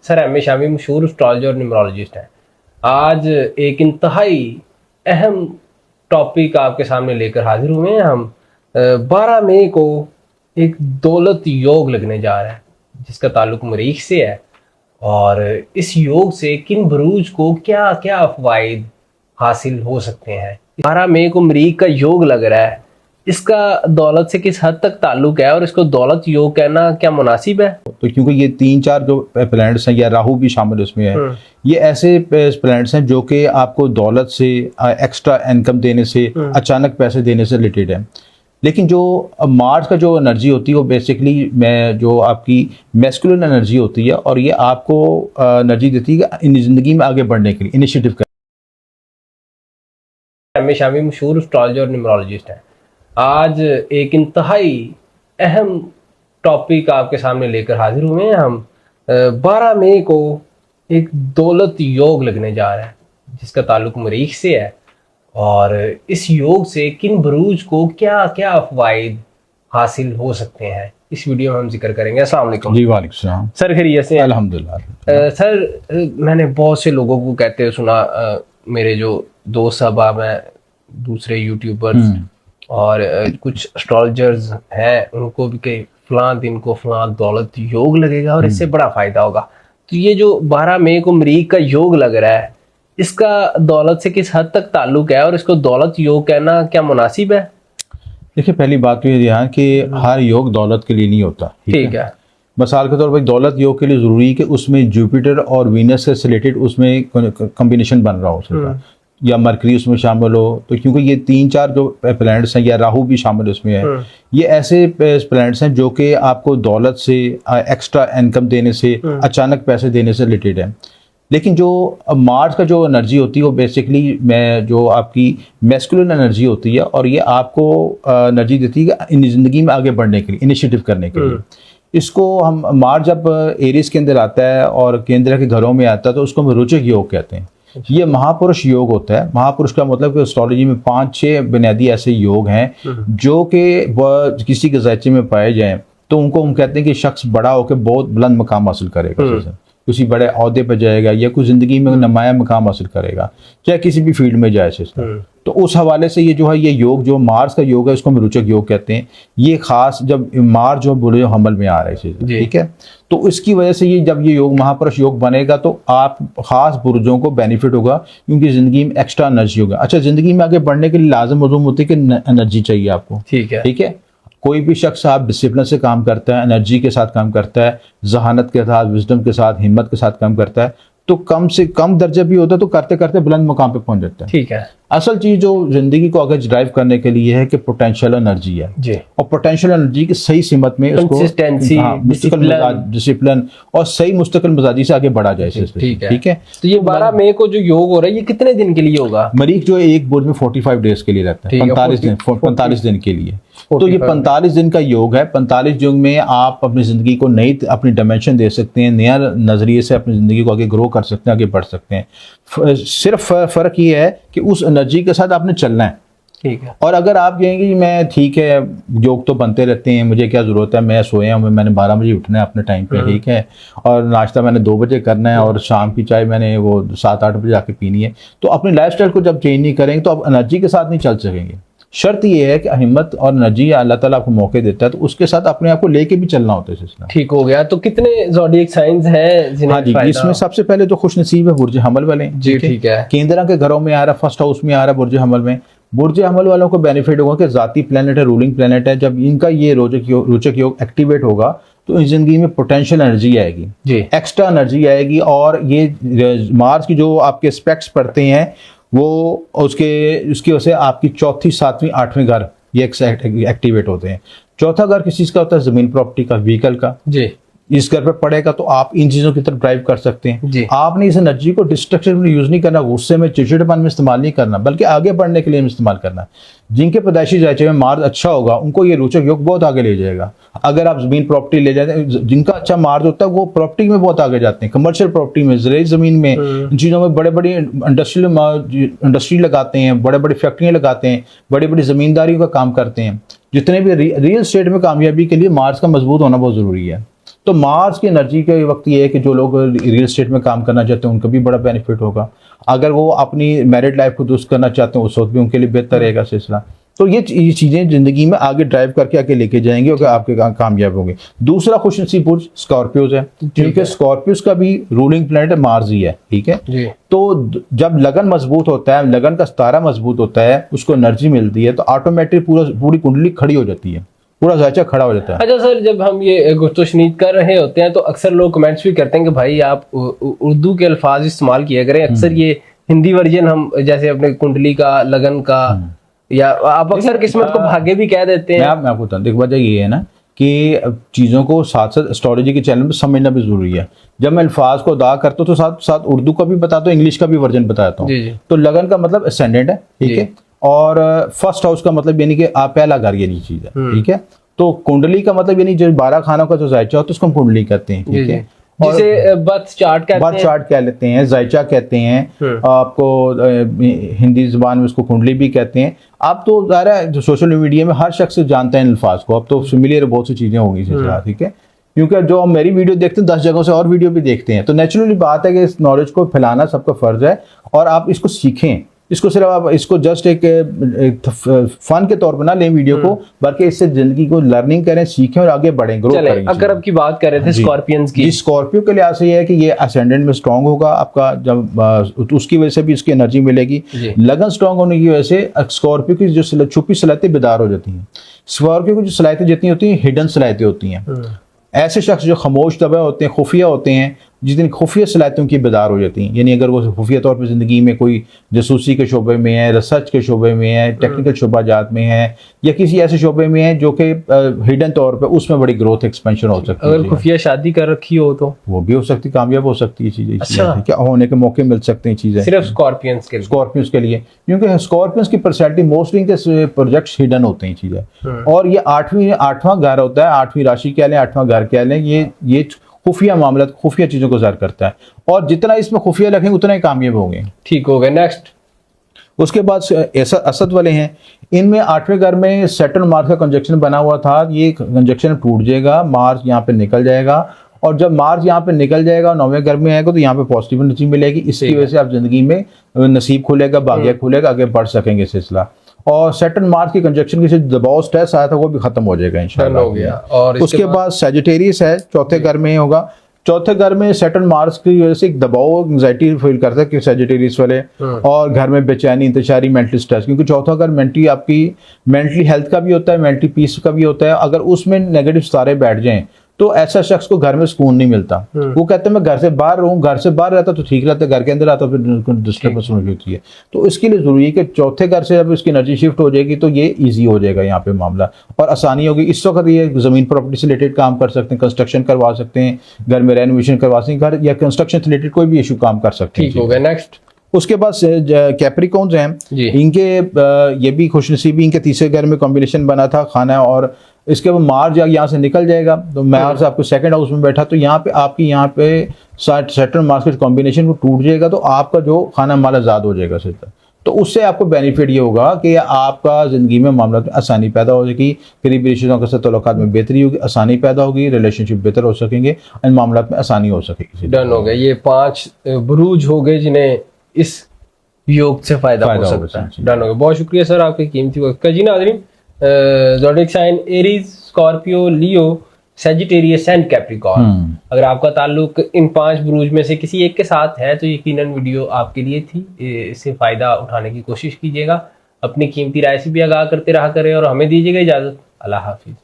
Sir M A Shami मशहूर astrologer और numerologist हैं। आज एक इंतहाई अहम टॉपिक आपके सामने लेकर हाजिर हुए हैं हम। 12 मई को एक दौलत योग लगने जा रहा है जिसका ताल्लुक मरीख से है, और इस योग से किन बरूज को क्या क्या फ़वाइद हासिल हो सकते हैं। 12 मई को मरीख का योग लग रहा है, इसका दौलत से किस हद तक ताल्लुक है और इसको दौलत योग कहना क्या मुनासिब है? तो क्योंकि ये 3-4 जो प्लैनेट्स हैं या राहु भी शामिल उसमें है, ये ऐसे प्लैनेट्स हैं जो कि आपको दौलत से, एक्स्ट्रा इनकम देने से, अचानक पैसे देने से रिलेटेड है। लेकिन जो मार्स का जो एनर्जी होती है वो बेसिकली जो आपकी मैस्कुलिन एनर्जी होती है, और ये आपको एनर्जी देती है इन ज़िंदगी में आगे बढ़ने के लिए, इनिशिएटिव कर। एम ए शामी मशहूर एस्ट्रोलॉजर और न्यूमरोलॉजिस्ट हैं। आज एक इंतहाई अहम टॉपिक आपके सामने लेकर हाजिर हुए हैं हम। 12 मई को एक दौलत योग लगने जा रहा है जिसका ताल्लुक मरीख से है, और इस योग से किन बरूज को क्या क्या फ़वाइद हासिल हो सकते हैं इस वीडियो में हम जिक्र करेंगे। अस्सलाम वालेकुम। जी वालेकुम सलाम। सर खैरियत से? अल्हम्दुलिल्लाह। सर मैंने बहुत से लोगों को कहते हुए सुना, मेरे जो दोस्त साहब हैं, दूसरे यूट्यूबर्स और कुछ एस्ट्रोलॉजर्स हैं, उनको भी कि फलां दिन को फलां दौलत योग लगेगा और इससे बड़ा फ़ायदा होगा। तो ये जो 12 मई को मरीख का योग लग रहा है, इसका दौलत से किस हद तक ताल्लुक है और इसको दौलत योग कहना क्या मुनासिब है? देखिए, पहली बात तो ये ध्यान कि हर योग दौलत के लिए नहीं होता। ठीक है। मिसाल के तौर पर दौलत योग के लिए ज़रूरी है कि उसमें जुपिटर और वीनस से रिलेटेड उसमें कॉम्बिनेशन बन रहा हो, या मरकरी उसमें शामिल हो। तो क्योंकि ये 3-4 जो प्लैनेट्स हैं या राहु भी शामिल उसमें है, ये ऐसे प्लैनेट्स हैं जो कि आपको दौलत से, एक्स्ट्रा इनकम देने से, अचानक पैसे देने से रिलेटेड है। लेकिन जो मार्स का जो एनर्जी होती है वो बेसिकली जो आपकी मैस्कुलिन एनर्जी होती है, और ये आपको एनर्जी देती है इन ज़िंदगी में आगे बढ़ने के लिए, इनिशिएटिव करने के लिए। इसको हम मार्स जब एरीज के अंदर आता है और केंद्र के घरों में आता है तो उसको हम रोचक योग कहते हैं। ये महापुरुष योग होता है। महापुरुष का मतलब कि एस्ट्रोलॉजी में 5-6 बुनियादी ऐसे योग हैं जो कि किसी के ज़ायचे में पाए जाएं तो उनको हम कहते हैं कि शख्स बड़ा होकर बहुत बुलंद मकाम हासिल करेगा, किसी बड़े अहदे पर जाएगा या कुछ ज़िंदगी में नुमाया मकाम हासिल करेगा, चाहे किसी भी फील्ड में जाए। तो उस हवाले से ये जो है, ये योग जो मार्स का योग है इसको हम रोचक योग कहते हैं। ये खास जब मार्स जो बुरे हमल में आ रहे हैं, ठीक है, तो इसकी वजह से ये जब ये योग महापुरुष योग बनेगा तो आप खास बुर्जों को बेनिफिट होगा, क्योंकि ज़िंदगी में एक्स्ट्रा एनर्जी होगा। अच्छा, ज़िंदगी में आगे बढ़ने के लिए लाजम मज़ूम होती है कि एनर्जी चाहिए आपको। ठीक है। कोई भी शख्स आप डिसिप्लिन से काम करता है, एनर्जी के साथ काम करता है, जहानत के साथ, विजडम के साथ, हिम्मत के साथ काम करता है, तो कम से कम दर्जा भी होता है तो करते करते बुलंद मुकाम पे पहुंच जाता है। ठीक है। असल चीज जो जिंदगी को आगे ड्राइव करने के लिए है कि पोटेंशियल एनर्जी है जी, और पोटेंशियल एनर्जी की सही सीमत में उसको डिसिप्लिन और सही मुस्तकिल मिजाजी से आगे बढ़ा जाए। ठीक है। तो ये 12 मई को जो योग हो रहा है ये कितने दिन के लिए होगा? मरीख जो एक बुर्ज में 45 डेज के लिए रहता है, 45 दिन के लिए। तो ये 45 दिन का योग है। 45 दिन में आप अपनी ज़िंदगी को नई अपनी डायमेंशन दे सकते हैं, नया नज़रिए से अपनी ज़िंदगी को आगे ग्रो कर सकते हैं, आगे बढ़ सकते हैं। सिर्फ फ़र्क ये है कि उस एनर्जी के साथ आपने चलना है। ठीक है। और अगर आप कहेंगे कि मैं ठीक है, योग तो बनते रहते हैं, मुझे क्या ज़रूरत है, मैं सोया हूँ, मैंने 12 बजे उठना है अपने टाइम पे, ठीक है, और नाश्ता मैंने 2 बजे करना है और शाम की चाय मैंने वो 7-8 बजे आके पीनी है, तो अपनी लाइफस्टाइल को जब चेंज नहीं करेंगे तो आप एनर्जी के साथ नहीं चल सकेंगे। शर्त ये है कि हिम्मत और एनर्जी अल्लाह ताला आपको मौके देता है, तो उसके साथ अपने आप को लेके भी चलना होता है सिलसिला। ठीक हो गया। तो कितने ज़ोडिएक साइंस हैं? हाँ जी, इसमें सबसे पहले तो खुश नसीब है बुर्ज हमल वाले जी। ठीक है। केंद्र के घरों में आ रहा है, फर्स्ट हाउस में आ रहा है बुर्ज हमल में। बुर्ज हमल वालों को बेनिफिट होगा कि जाती प्लेनेट है, रूलिंग प्लेनेट है, जब इनका ये रोचक योग एक्टिवेट होगा तो इस जिंदगी में पोटेंशियल एनर्जी आएगी जी, एक्स्ट्रा एनर्जी आएगी। और ये मार्स की जो आपके एस्पेक्ट्स पढ़ते हैं वो उसकी वजह से आपकी 4th, 7वीं, 8वीं घर ये एक्टिवेट होते हैं। चौथा घर किस चीज़ का होता है? ज़मीन, प्रॉपर्टी का, व्हीकल का जी। इस घर पे पड़ेगा तो आप इन चीज़ों की तरफ ड्राइव कर सकते हैं। आपने इस एनर्जी को डिस्ट्रक्शन में यूज़ नहीं करना, गुस्से में, चिड़चिड़ेपन में इस्तेमाल नहीं करना, बल्कि आगे बढ़ने के लिए इस्तेमाल करना। जिनके पैदाइशी जायचे में मार्स अच्छा होगा उनको ये रोचक योग बहुत आगे ले जाएगा। अगर आप ज़मीन प्रॉपर्टी ले जाते हैं, जिनका अच्छा मार्स होता है वो प्रॉपर्टी में बहुत आगे जाते हैं, कमर्शियल प्रॉपर्टी में, ज़राई ज़मीन में, इन चीज़ों में बड़े बड़ी इंडस्ट्री लगाते हैं, बड़े बड़ी फैक्ट्रियाँ लगाते हैं, बड़ी बड़ी ज़मींदारी का काम करते हैं। जितने भी रियल स्टेट में कामयाबी के लिए मार्स का मजबूत होना बहुत ज़रूरी है। तो मार्स की एनर्जी के वक्त ये है कि जो लोग रियल एस्टेट में काम करना चाहते हैं उनको भी बड़ा बेनिफिट होगा। अगर वो अपनी मैरिड लाइफ को दुरुस्त करना चाहते हैं उस वक्त भी उनके लिए बेहतर रहेगा सिलसिला। तो ये चीज़ें ज़िंदगी में आगे ड्राइव करके आगे लेके जाएंगे और आपके कामयाब होंगे। दूसरा खुशनसीब बुर्ज स्कॉर्पियोज है, क्योंकि स्कॉर्पियोज का भी रूलिंग प्लैनेट मार्स ही है, ठीक है। तो जब लगन मजबूत होता है, लगन का सितारा मजबूत होता है, उसको एनर्जी मिलती है, तो ऑटोमेटिक पूरी कुंडली खड़ी हो जाती है, पूरा जायचा खड़ा हो जाता है। अच्छा सर, जब हम ये गुफ्तगू कर रहे होते हैं तो अक्सर लोग कमेंट्स भी करते हैं कि भाई आप उर्दू के अल्फाज इस्तेमाल किया करें। अक्सर ये हिंदी वर्जन हम जैसे अपने कुंडली का, लगन का, या आप अक्सर किस्मत को भाग्य भी कह देते हैं। मैं आपको बताऊं, देखो वजह ये है ना कि चीज़ों को साथ साथ एस्ट्रोलॉजी के चैनल में समझना भी जरूरी है। जब मैं अल्फाज को अदा करता हूँ तो साथ साथ उर्दू का भी बताता हूँ, इंग्लिश का भी वर्जन बताता हूँ। तो लगन का मतलब असेंडेंट है, ठीक है, और फर्स्ट हाउस का मतलब यानी कि आप पहला घर यानी चीज है, ठीक है। तो कुंडली का मतलब यानी जो 12 खानों का जो जायचा होता है उसको हम कुंडली कहते हैं, ठीक है, जिसे बर्थ चार्ट कह लेते हैं, जायचा कहते हैं, आपको हिंदी जुबान में उसको कुंडली भी कहते हैं। आप तो ज़ाहिर है जो सोशल मीडिया में हर शख्स जानता है इन अल्फाज को, अब तो फेमिलियर बहुत सी चीज़ें होंगी इससे, ठीक है। क्योंकि जो हम मेरी वीडियो देखते हैं 10 जगहों से और वीडियो भी देखते हैं, तो नेचुरली बात है कि इस नॉलेज को फैलाना सबका फ़र्ज है और आप इसको सीखें। इसको सिर्फ आप इसको जस्ट एक फन के तौर पर ना लें वीडियो को, बल्कि इससे जिंदगी को लर्निंग करें, सीखें और आगे बढ़ें, ग्रो करें। अगर आपकी बात कर रहे थे स्कॉर्पियंस की, स्कॉर्पियो के लिहाज से ये है कि ये असेंडेंट में स्ट्रांग होगा आपका, जब उसकी वजह से भी इसकी एनर्जी मिलेगी। लगन स्ट्रांग होने की वजह से स्कॉर्पियो की जो छुपी सलाहियतें बेदार हो जाती हैं। स्कॉर्पियो की जो सलाहियतें जितनी होती हैं हिडन सलाहियतें होती हैं। ऐसे शख्स जो खामोश तबे होते हैं, खुफिया होते हैं, जिस दिन खुफिया सलाहियतों की बेदार हो जाती हैं, यानी अगर वो खुफिया तौर पर ज़िंदगी में कोई जासूसी के शोबे में है, रिसर्च के शोबे में है, टेक्निकल शोबाजात में है, या किसी ऐसे शोबे में है जो कि हिडन तौर पे उसमें बड़ी ग्रोथ एक्सपेंशन हो सकती है। अगर खुफिया शादी कर रखी हो तो वो भी हो सकती, कामयाब हो सकती है चीज़ें। अच्छा, क्या होने के मौके मिल सकते हैं चीज़ें सिर्फ स्कॉर्पियंस के लिए, क्योंकि स्कॉर्पियंस की पर्सनैलिटी मोस्टली इनके प्रोजेक्ट्स हिडन होते हैं चीज़ें। और ये आठवां घर होता है, 8वीं राशि कह लें, 8वां घर कह लें, ये खुफिया मामला, खुफिया चीज़ों को ज़ाहिर करता है, और जितना इसमें खुफिया रखेंगे उतना ही कामयाब होंगे। ठीक हो गए। नेक्स्ट, उसके बाद ऐसा असद वाले हैं, इनमें 8वें घर में सैटर्न मार्स का कंजक्शन बना हुआ था, ये कंजक्शन टूट जाएगा, मार्स यहाँ पे निकल जाएगा, और जब मार्स यहाँ पे निकल जाएगा और 9वें घर में आएगा तो यहाँ पे पॉजिटिव एनर्जी मिलेगी। इसकी वजह से आप जिंदगी में नसीब खुलेगा, भाग्य खुलेगा, आगे बढ़ सकेंगे सिलसिला। और सैटर्न मार्स की कंजक्शन की दबाव स्ट्रेस आया था वो भी खत्म हो जाएगा इंशाल्लाह। हो गया। और उसके बाद सैजिटेरियस है, 4थे घर में होगा। 4थे घर में सैटर्न मार्स की वजह से एक दबाव, एंजाइटी फील करता है कि सैजिटेरियस वाले, और घर में बेचैनी, इंतशारी, मेंटल स्ट्रेस, क्योंकि चौथा घर मेंटली आपकी मेंटली हेल्थ का भी होता है, मेंटली पीस का भी होता है। अगर उसमें नेगेटिव सारे बैठ जाएं तो ऐसा शख्स को घर में सुकून नहीं मिलता। वो कहते हैं मैं घर से बाहर रहूँ, घर से बाहर रहता तो ठीक रहता, घर के अंदर आता फिर डिस्टर्बेंस होती है। तो इसके लिए जरूरी है कि 4थे घर से जब इसकी एनर्जी शिफ्ट हो जाएगी तो ये इजी हो जाएगा यहाँ पे मामला, और आसानी होगी। इस वक्त ये जमीन प्रॉपर्टी से रिलेटेड काम कर सकते हैं, कंस्ट्रक्शन करवा सकते हैं, घर में रेनोवेशन करवा सकते हैं, घर या कंस्ट्रक्शन से रिलेटेड कोई भी इशू काम कर सकते हैं। ठीक हो गया। नेक्स्ट, उसके बाद कैप्रिकॉन्स हैं, इनके ये भी खुशनसीबी, इनके 3रे घर में कॉम्बिनेशन बना था खाना, और इसके बाद मार्स यहाँ से निकल जाएगा, तो मार्स आपको 2nd हाउस में बैठा, तो यहाँ पे आपकी यहाँ पे सैटर्न मार्स के कॉम्बिनेशन को टूट जाएगा, तो आपका जो खाना माल आज़ाद हो जाएगा सिर्फ। तो उससे आपको बेनिफिट ये होगा कि आपका ज़िंदगी में मामला में आसानी पैदा हो जाएगी, करीबी रिश्तेदारों के साथ तल्लुकात में बेहतरी होगी, आसानी पैदा होगी, रिलेशनशिप बेहतर हो सकेंगे, इन मामला में आसानी हो सकेगी। डन हो गया। ये 5 बुरूज हो गए जिन्हें इस योग से फायदा हो सकता है। डन हो गया। बहुत शुक्रिया सर आपके कीमती वक्त का। जी नाज़रीन, zodiac sign Aries, Scorpio, Leo, Sagittarius and Capricorn, अगर आपका ताल्लुक इन 5 बुरूज में से किसी एक के साथ है तो यकीनन वीडियो आपके लिए थी। इससे फ़ायदा उठाने की कोशिश कीजिएगा, अपनी कीमती राय से भी आगाह करते रहा करें, और हमें दीजिएगा इजाज़त। अल्लाह हाफिज़।